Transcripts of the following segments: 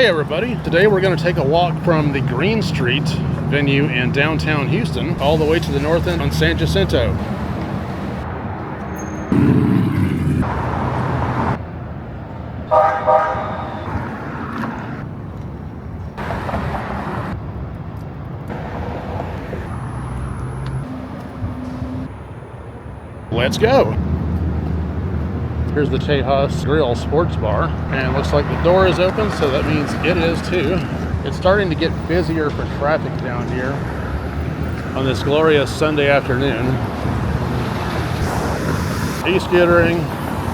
Hey everybody, today we're going to take a walk from the GreenStreet venue in downtown Houston all the way to the north end on San Jacinto. Let's go! Here's the Tejas Grill Sports Bar, and it looks like the door is open, so that means it is too. It's starting to get busier for traffic down here on this glorious Sunday afternoon. E-scootering,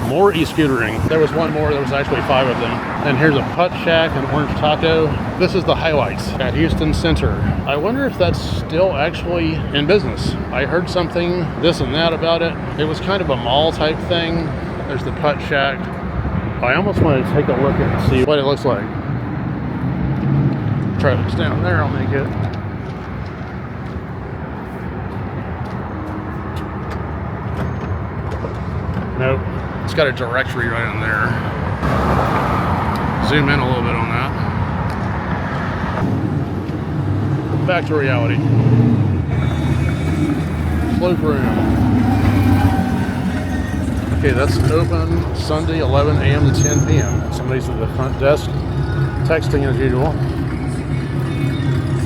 more e-scootering. There was one more, there was actually 5 of them. And here's a putt shack, an orange taco. This is the highlights at Houston Center. I wonder if that's still actually in business. I heard something, this and that about it. It was kind of a mall type thing. There's the putt shack. I almost want to take a look and see what it looks like. Traffic's down there, I'll make it. Nope, it's got a directory right in there. Zoom in a little bit on that. Back to reality. Cloak room. Okay, that's open Sunday 11 a.m. to 10 p.m. Somebody's at the front desk texting as usual.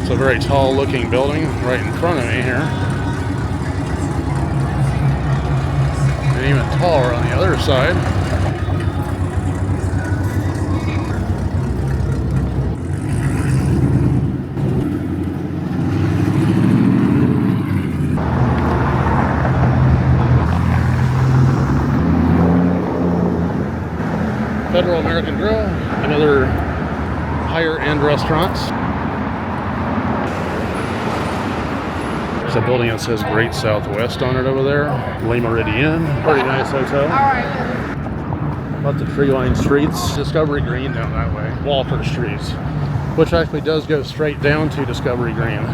It's a very tall looking building right in front of me here. And even taller on the other side. Federal American Grill, another higher end restaurants. There's a building that says Great Southwest on it over there. Le Meridian, pretty nice hotel. About the tree-lined streets. Discovery Green down that way. Walter Street, which actually does go straight down to Discovery Green.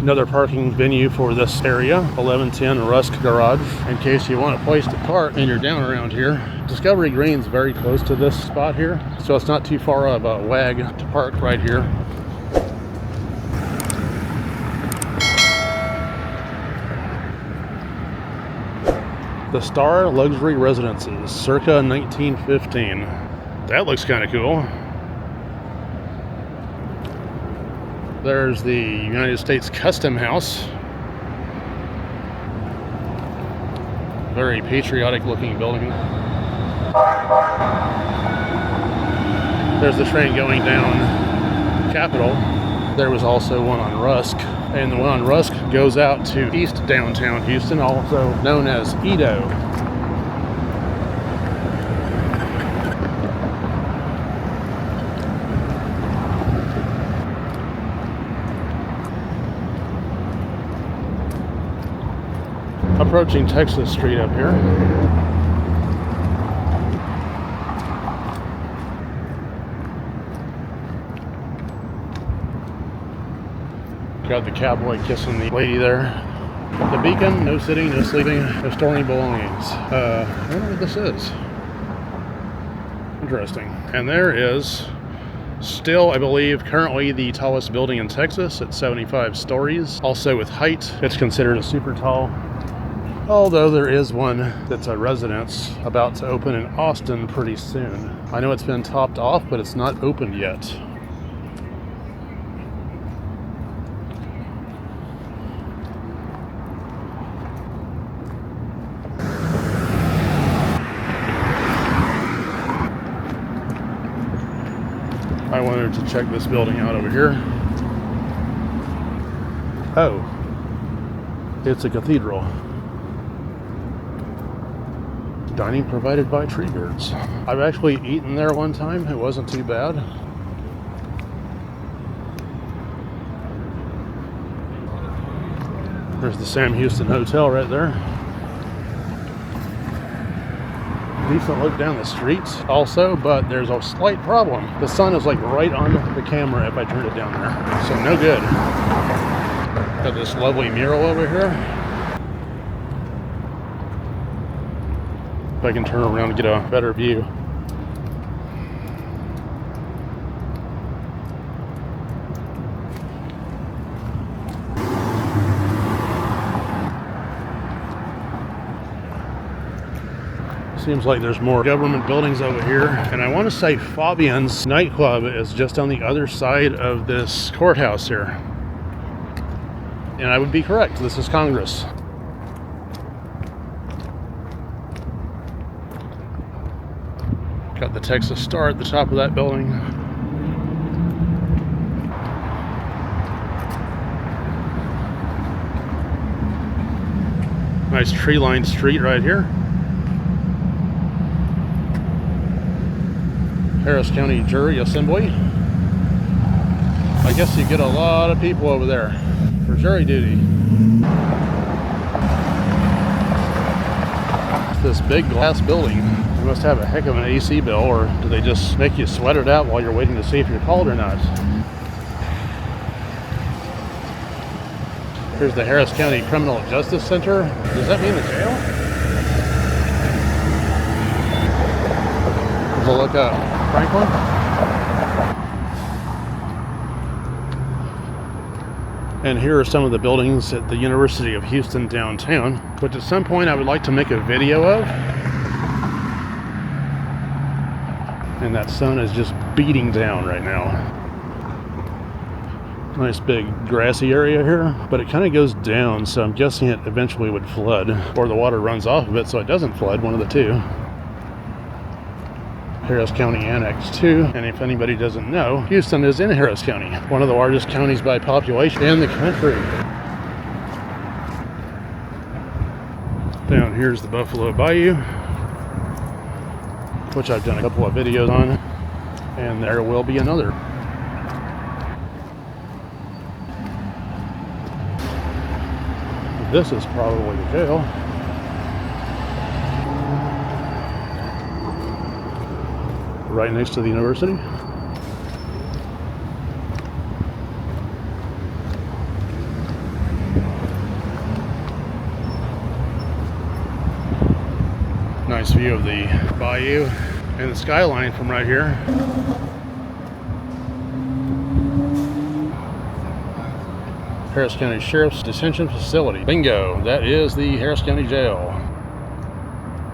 Another parking venue for this area, 1110 Rusk Garage, in case you want a place to park and you're down around here. Discovery Green's very close to this spot here, so it's not too far of a wag to park right here. The Star Luxury Residences, circa 1915. That looks kind of cool. There's the United States Custom House. Very patriotic looking building. There's the train going down Capitol. There was also one on Rusk. And the one on Rusk goes out to East Downtown Houston, also known as Edo. Approaching Texas Street up here. Got the cowboy kissing the lady there. The Beacon, no sitting, no sleeping, no storing belongings. I don't know what this is. Interesting. And there is still, I believe, currently the tallest building in Texas at 75 stories. Also with height, it's considered a super tall. Although there is one that's a residence about to open in Austin pretty soon. I know it's been topped off, but it's not opened yet. I wanted to check this building out over here. Oh, it's a cathedral. Dining provided by Treebirds. I've actually eaten there one time. It wasn't too bad. There's the Sam Houston Hotel right there. Decent look down the streets also, but there's a slight problem. The sun is like right on the camera if I turn it down there. So no good. Got this lovely mural over here. If I can turn around and get a better view. Seems like there's more government buildings over here. And I want to say Fabian's nightclub is just on the other side of this courthouse here. And I would be correct. This is Congress. Got the Texas Star at the top of that building. Nice tree-lined street right here. Harris County Jury Assembly. I guess you get a lot of people over there for jury duty. This big glass building. You must have a heck of an AC bill, or do they just make you sweat it out while you're waiting to see if you're called or not? Here's the Harris County Criminal Justice Center. Does that mean the jail? Let's look up Franklin. And here are some of the buildings at the University of Houston downtown, which at some point I would like to make a video of. And that sun is just beating down right now. Nice big grassy area here, but it kind of goes down, so I'm guessing it eventually would flood, or the water runs off of it so it doesn't flood, one of the two. Harris County Annex 2, and if anybody doesn't know, Houston is in Harris County, one of the largest counties by population in the country. Down here's the Buffalo Bayou, which I've done a couple of videos on, and there will be another. This is probably the jail. Right next to the university. Nice view of the bayou and the skyline from right here. Harris County Sheriff's Detention Facility. Bingo, that is the Harris County Jail.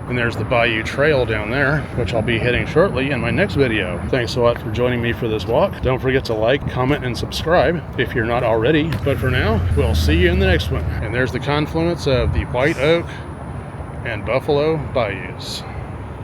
And there's the Bayou Trail down there, which I'll be hitting shortly in my next video. Thanks a lot for joining me for this walk. Don't forget to like, comment, and subscribe if you're not already. But for now, we'll see you in the next one. And there's the confluence of the White Oak and Buffalo Bayous.